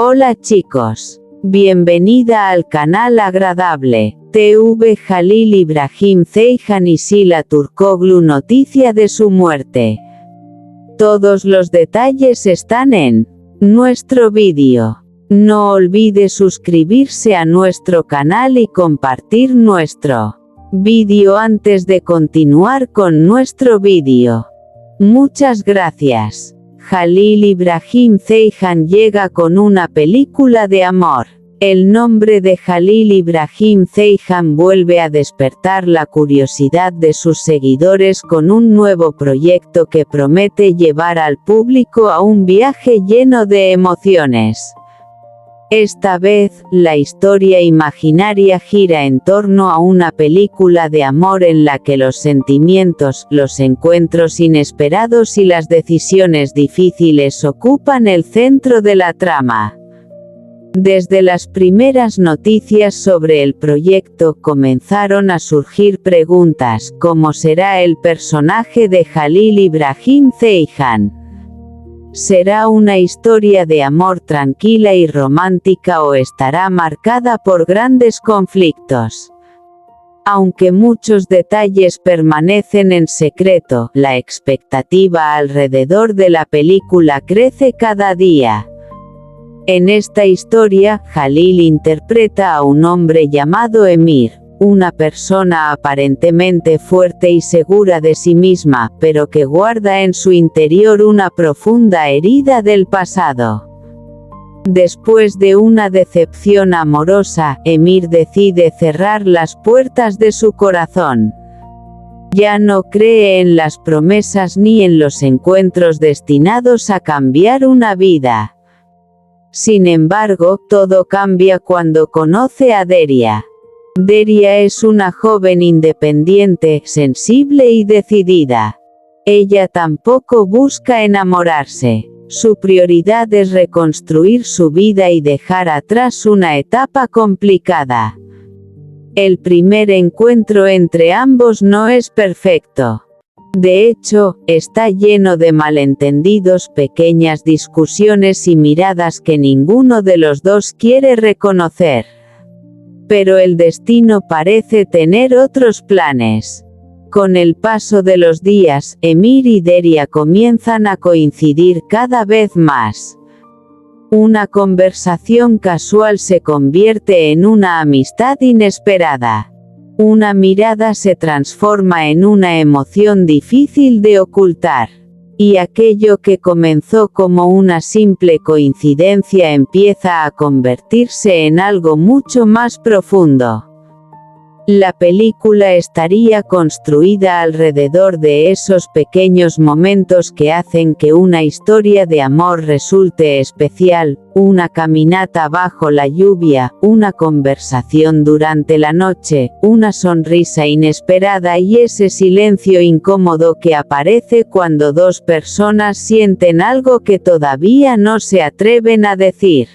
Hola chicos. Bienvenida al canal agradable. TV Jalil Ibrahim Ceyhan y Sila Turkoglu, noticia de su muerte. Todos los detalles están en nuestro vídeo. No olvide suscribirse a nuestro canal y compartir nuestro vídeo antes de continuar con nuestro vídeo. Muchas gracias. Jalil Ibrahim Ceyhan llega con una película de amor. El nombre de Jalil Ibrahim Ceyhan vuelve a despertar la curiosidad de sus seguidores con un nuevo proyecto que promete llevar al público a un viaje lleno de emociones. Esta vez, la historia imaginaria gira en torno a una película de amor en la que los sentimientos, los encuentros inesperados y las decisiones difíciles ocupan el centro de la trama. Desde las primeras noticias sobre el proyecto comenzaron a surgir preguntas: ¿cómo será el personaje de Jalil Ibrahim Ceyhan? ¿Será una historia de amor tranquila y romántica o estará marcada por grandes conflictos? Aunque muchos detalles permanecen en secreto, la expectativa alrededor de la película crece cada día. En esta historia, Jalil interpreta a un hombre llamado Emir, una persona aparentemente fuerte y segura de sí misma, pero que guarda en su interior una profunda herida del pasado. Después de una decepción amorosa, Emir decide cerrar las puertas de su corazón. Ya no cree en las promesas ni en los encuentros destinados a cambiar una vida. Sin embargo, todo cambia cuando conoce a Deria. Deria es una joven independiente, sensible y decidida. Ella tampoco busca enamorarse. Su prioridad es reconstruir su vida y dejar atrás una etapa complicada. El primer encuentro entre ambos no es perfecto. De hecho, está lleno de malentendidos, pequeñas discusiones y miradas que ninguno de los dos quiere reconocer. Pero el destino parece tener otros planes. Con el paso de los días, Emir y Deria comienzan a coincidir cada vez más. Una conversación casual se convierte en una amistad inesperada. Una mirada se transforma en una emoción difícil de ocultar. Y aquello que comenzó como una simple coincidencia empieza a convertirse en algo mucho más profundo. La película estaría construida alrededor de esos pequeños momentos que hacen que una historia de amor resulte especial: una caminata bajo la lluvia, una conversación durante la noche, una sonrisa inesperada y ese silencio incómodo que aparece cuando dos personas sienten algo que todavía no se atreven a decir.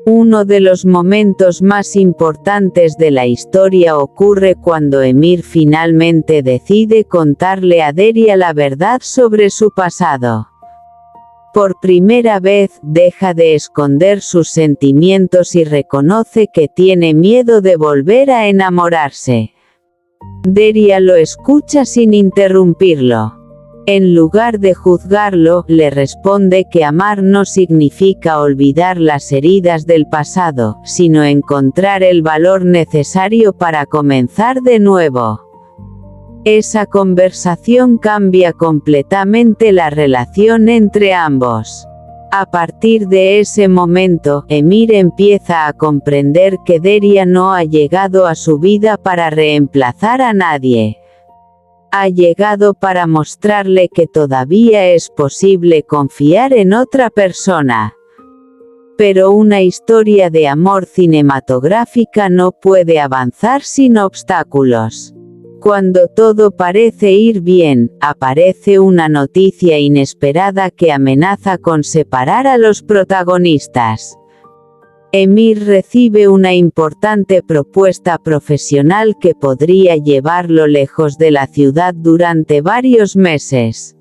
Uno de los momentos más importantes de la historia ocurre cuando Emir finalmente decide contarle a Deria la verdad sobre su pasado. Por primera vez, deja de esconder sus sentimientos y reconoce que tiene miedo de volver a enamorarse. Deria lo escucha sin interrumpirlo. En lugar de juzgarlo, le responde que amar no significa olvidar las heridas del pasado, sino encontrar el valor necesario para comenzar de nuevo. Esa conversación cambia completamente la relación entre ambos. A partir de ese momento, Emir empieza a comprender que Deria no ha llegado a su vida para reemplazar a nadie. Ha llegado para mostrarle que todavía es posible confiar en otra persona. Pero una historia de amor cinematográfica no puede avanzar sin obstáculos. Cuando todo parece ir bien, aparece una noticia inesperada que amenaza con separar a los protagonistas. Emir recibe una importante propuesta profesional que podría llevarlo lejos de la ciudad durante varios meses.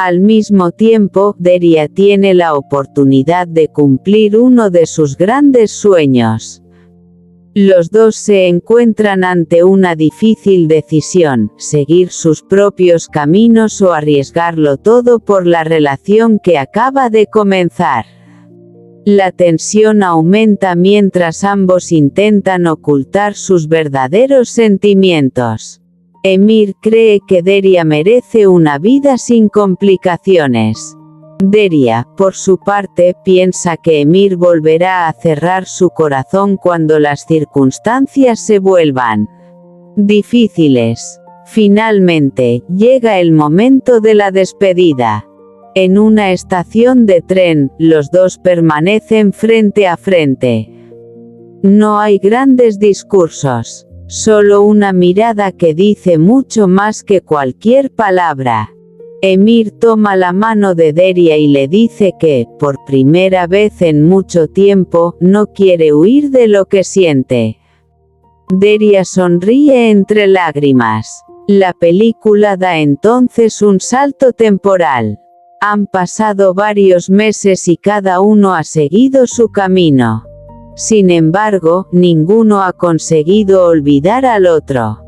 Al mismo tiempo, Deria tiene la oportunidad de cumplir uno de sus grandes sueños. Los dos se encuentran ante una difícil decisión: seguir sus propios caminos o arriesgarlo todo por la relación que acaba de comenzar. La tensión aumenta mientras ambos intentan ocultar sus verdaderos sentimientos. Emir cree que Deria merece una vida sin complicaciones. Deria, por su parte, piensa que Emir volverá a cerrar su corazón cuando las circunstancias se vuelvan difíciles. Finalmente, llega el momento de la despedida. En una estación de tren, los dos permanecen frente a frente. No hay grandes discursos. Solo una mirada que dice mucho más que cualquier palabra. Emir toma la mano de Deria y le dice que, por primera vez en mucho tiempo, no quiere huir de lo que siente. Deria sonríe entre lágrimas. La película da entonces un salto temporal. Han pasado varios meses y cada uno ha seguido su camino. Sin embargo, ninguno ha conseguido olvidar al otro.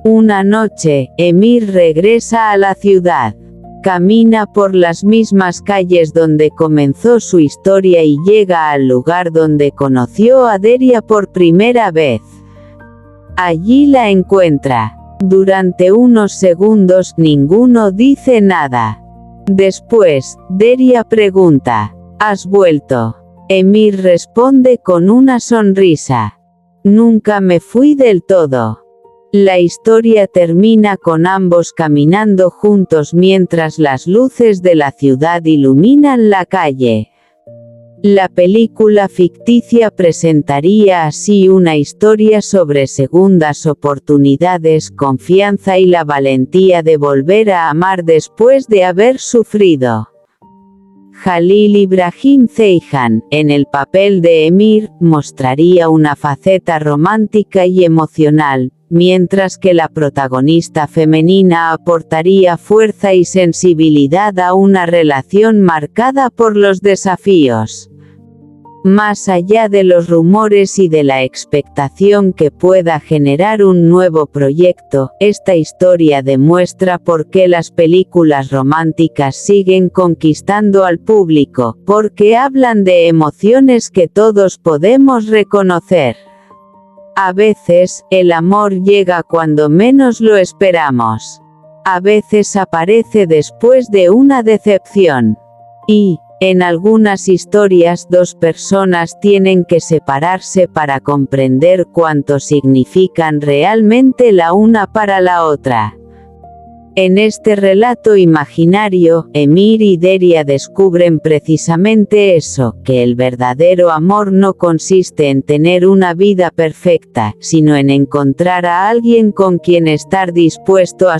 Una noche, Emir regresa a la ciudad. Camina por las mismas calles donde comenzó su historia y llega al lugar donde conoció a Deria por primera vez. Allí la encuentra. Durante unos segundos ninguno dice nada. Después, Deria pregunta: ¿has vuelto? Emir responde con una sonrisa: nunca me fui del todo. La historia termina con ambos caminando juntos mientras las luces de la ciudad iluminan la calle. La película ficticia presentaría así una historia sobre segundas oportunidades, confianza y la valentía de volver a amar después de haber sufrido. Jalil Ibrahim Ceyhan, en el papel de Emir, mostraría una faceta romántica y emocional, mientras que la protagonista femenina aportaría fuerza y sensibilidad a una relación marcada por los desafíos. Más allá de los rumores y de la expectación que pueda generar un nuevo proyecto, esta historia demuestra por qué las películas románticas siguen conquistando al público, porque hablan de emociones que todos podemos reconocer. A veces, el amor llega cuando menos lo esperamos. A veces aparece después de una decepción. Y, en algunas historias, dos personas tienen que separarse para comprender cuánto significan realmente la una para la otra. En este relato imaginario, Emir y Deria descubren precisamente eso, que el verdadero amor no consiste en tener una vida perfecta, sino en encontrar a alguien con quien estar dispuesto a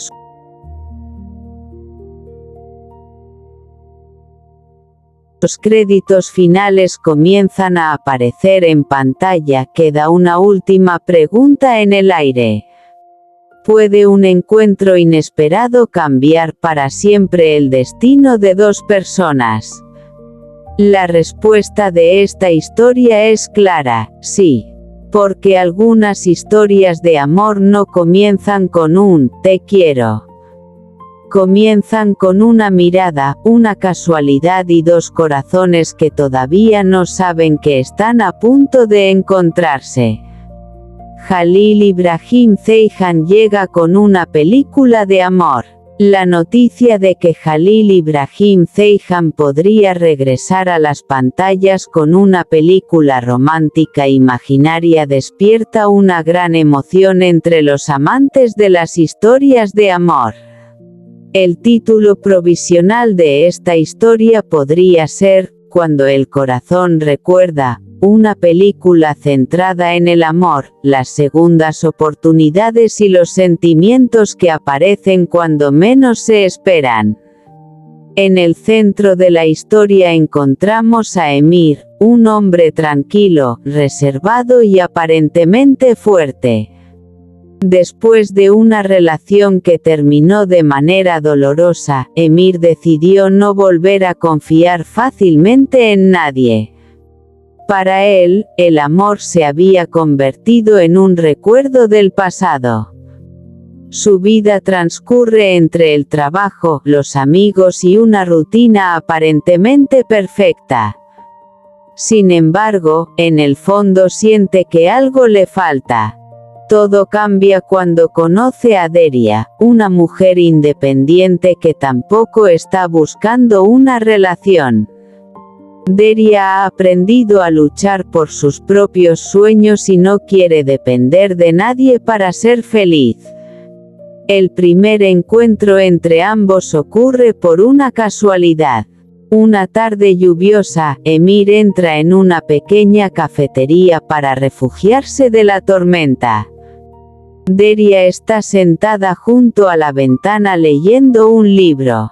Los créditos finales comienzan a aparecer en pantalla. Queda una última pregunta en el aire. ¿Puede un encuentro inesperado cambiar para siempre el destino de dos personas? La respuesta de esta historia es clara: sí. Porque algunas historias de amor no comienzan con un «te quiero». Comienzan con una mirada, una casualidad y dos corazones que todavía no saben que están a punto de encontrarse. Jalil Ibrahim Ceyhan llega con una película de amor. La noticia de que Jalil Ibrahim Ceyhan podría regresar a las pantallas con una película romántica imaginaria despierta una gran emoción entre los amantes de las historias de amor. El título provisional de esta historia podría ser «Cuando el corazón recuerda», una película centrada en el amor, las segundas oportunidades y los sentimientos que aparecen cuando menos se esperan. En el centro de la historia encontramos a Emir, un hombre tranquilo, reservado y aparentemente fuerte. Después de una relación que terminó de manera dolorosa, Emir decidió no volver a confiar fácilmente en nadie. Para él, el amor se había convertido en un recuerdo del pasado. Su vida transcurre entre el trabajo, los amigos y una rutina aparentemente perfecta. Sin embargo, en el fondo siente que algo le falta. Todo cambia cuando conoce a Deria, una mujer independiente que tampoco está buscando una relación. Deria ha aprendido a luchar por sus propios sueños y no quiere depender de nadie para ser feliz. El primer encuentro entre ambos ocurre por una casualidad. Una tarde lluviosa, Emir entra en una pequeña cafetería para refugiarse de la tormenta. Deria está sentada junto a la ventana leyendo un libro.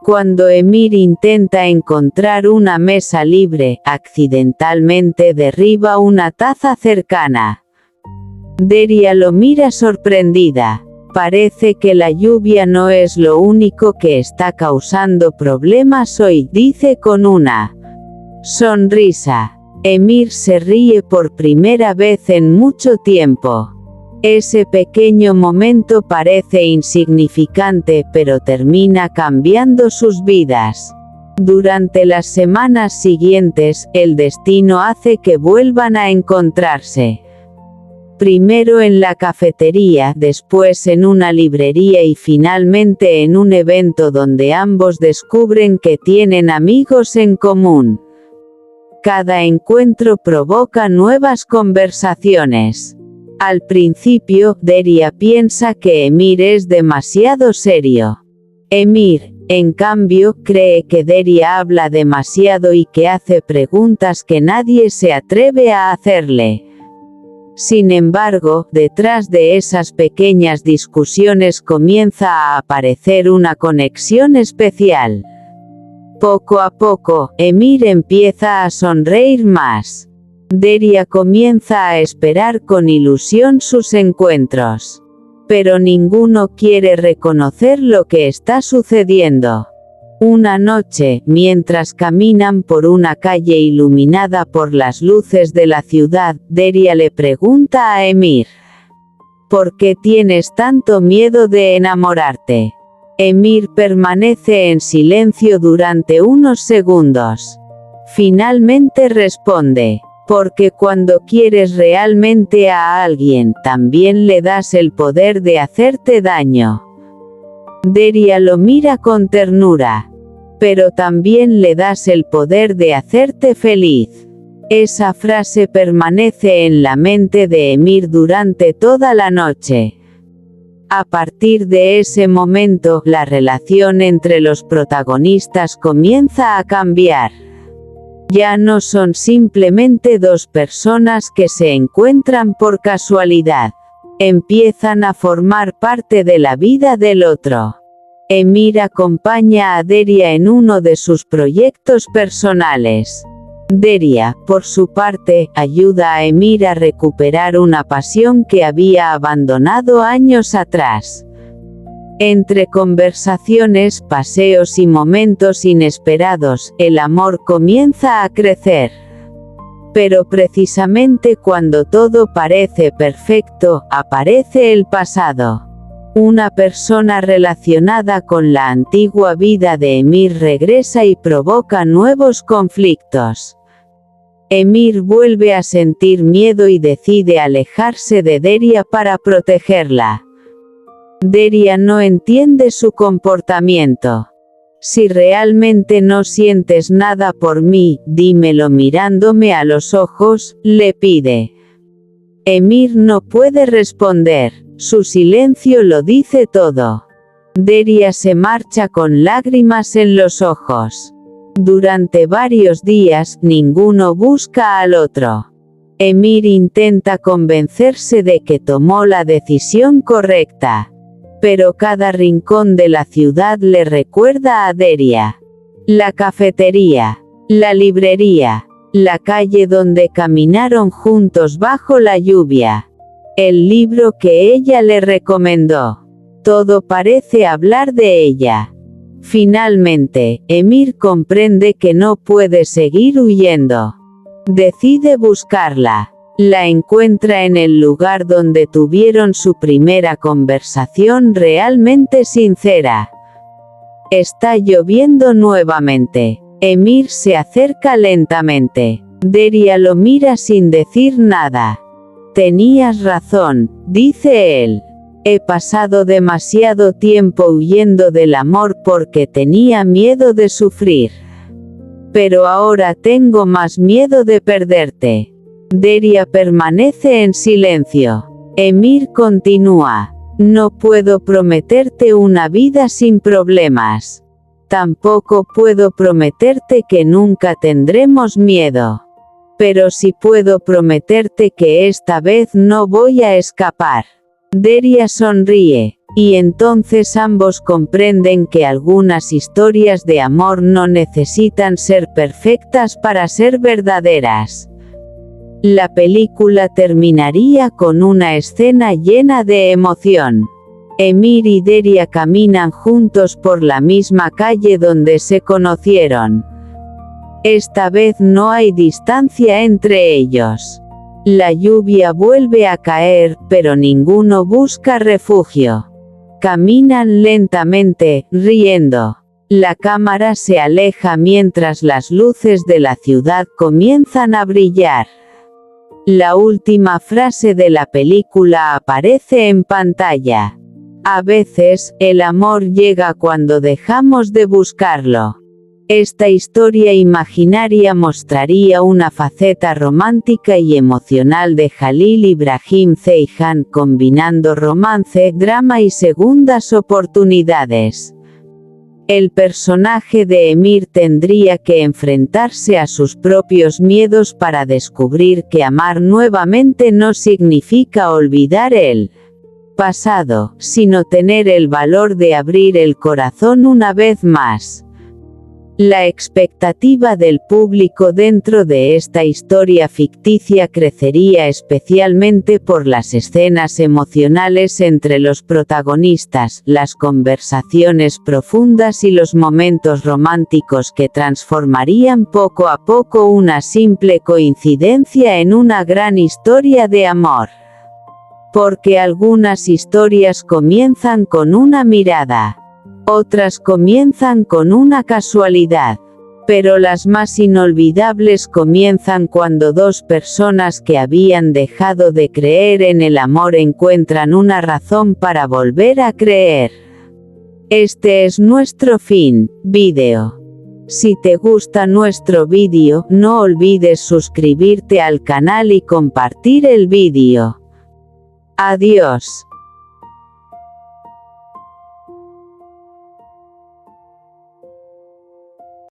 Cuando Emir intenta encontrar una mesa libre, accidentalmente derriba una taza cercana. Deria lo mira sorprendida. Parece que la lluvia no es lo único que está causando problemas hoy, dice con una sonrisa. Emir se ríe por primera vez en mucho tiempo. Ese pequeño momento parece insignificante, pero termina cambiando sus vidas. Durante las semanas siguientes, el destino hace que vuelvan a encontrarse. Primero en la cafetería, después en una librería y finalmente en un evento donde ambos descubren que tienen amigos en común. Cada encuentro provoca nuevas conversaciones. Al principio, Deria piensa que Emir es demasiado serio. Emir, en cambio, cree que Deria habla demasiado y que hace preguntas que nadie se atreve a hacerle. Sin embargo, detrás de esas pequeñas discusiones comienza a aparecer una conexión especial. Poco a poco, Emir empieza a sonreír más. Deria comienza a esperar con ilusión sus encuentros. Pero ninguno quiere reconocer lo que está sucediendo. Una noche, mientras caminan por una calle iluminada por las luces de la ciudad, Deria le pregunta a Emir: ¿por qué tienes tanto miedo de enamorarte? Emir permanece en silencio durante unos segundos. Finalmente responde: porque cuando quieres realmente a alguien, también le das el poder de hacerte daño. Deria lo mira con ternura. Pero también le das el poder de hacerte feliz. Esa frase permanece en la mente de Emir durante toda la noche. A partir de ese momento, la relación entre los protagonistas comienza a cambiar. Ya no son simplemente dos personas que se encuentran por casualidad. Empiezan a formar parte de la vida del otro. Emir acompaña a Deria en uno de sus proyectos personales. Deria, por su parte, ayuda a Emir a recuperar una pasión que había abandonado años atrás. Entre conversaciones, paseos y momentos inesperados, el amor comienza a crecer. Pero precisamente cuando todo parece perfecto, aparece el pasado. Una persona relacionada con la antigua vida de Emir regresa y provoca nuevos conflictos. Emir vuelve a sentir miedo y decide alejarse de Deria para protegerla. Deria no entiende su comportamiento. Si realmente no sientes nada por mí, dímelo mirándome a los ojos, le pide. Emir no puede responder, su silencio lo dice todo. Deria se marcha con lágrimas en los ojos. Durante varios días, ninguno busca al otro. Emir intenta convencerse de que tomó la decisión correcta. Pero cada rincón de la ciudad le recuerda a Deria. La cafetería, la librería, la calle donde caminaron juntos bajo la lluvia. El libro que ella le recomendó. Todo parece hablar de ella. Finalmente, Emir comprende que no puede seguir huyendo. Decide buscarla. La encuentra en el lugar donde tuvieron su primera conversación realmente sincera. Está lloviendo nuevamente. Emir se acerca lentamente. Deria lo mira sin decir nada. Tenías razón, dice él. He pasado demasiado tiempo huyendo del amor porque tenía miedo de sufrir. Pero ahora tengo más miedo de perderte. Deria permanece en silencio. Emir continúa. No puedo prometerte una vida sin problemas. Tampoco puedo prometerte que nunca tendremos miedo. Pero sí puedo prometerte que esta vez no voy a escapar. Deria sonríe, y entonces ambos comprenden que algunas historias de amor no necesitan ser perfectas para ser verdaderas. La película terminaría con una escena llena de emoción. Emir y Deria caminan juntos por la misma calle donde se conocieron. Esta vez no hay distancia entre ellos. La lluvia vuelve a caer, pero ninguno busca refugio. Caminan lentamente, riendo. La cámara se aleja mientras las luces de la ciudad comienzan a brillar. La última frase de la película aparece en pantalla. A veces, el amor llega cuando dejamos de buscarlo. Esta historia imaginaria mostraría una faceta romántica y emocional de Jalil Ibrahim Ceyhan combinando romance, drama y segundas oportunidades. El personaje de Emir tendría que enfrentarse a sus propios miedos para descubrir que amar nuevamente no significa olvidar el pasado, sino tener el valor de abrir el corazón una vez más. La expectativa del público dentro de esta historia ficticia crecería especialmente por las escenas emocionales entre los protagonistas, las conversaciones profundas y los momentos románticos que transformarían poco a poco una simple coincidencia en una gran historia de amor. Porque algunas historias comienzan con una mirada. Otras comienzan con una casualidad. Pero las más inolvidables comienzan cuando dos personas que habían dejado de creer en el amor encuentran una razón para volver a creer. Este es nuestro fin, vídeo. Si te gusta nuestro vídeo, no olvides suscribirte al canal y compartir el vídeo. Adiós.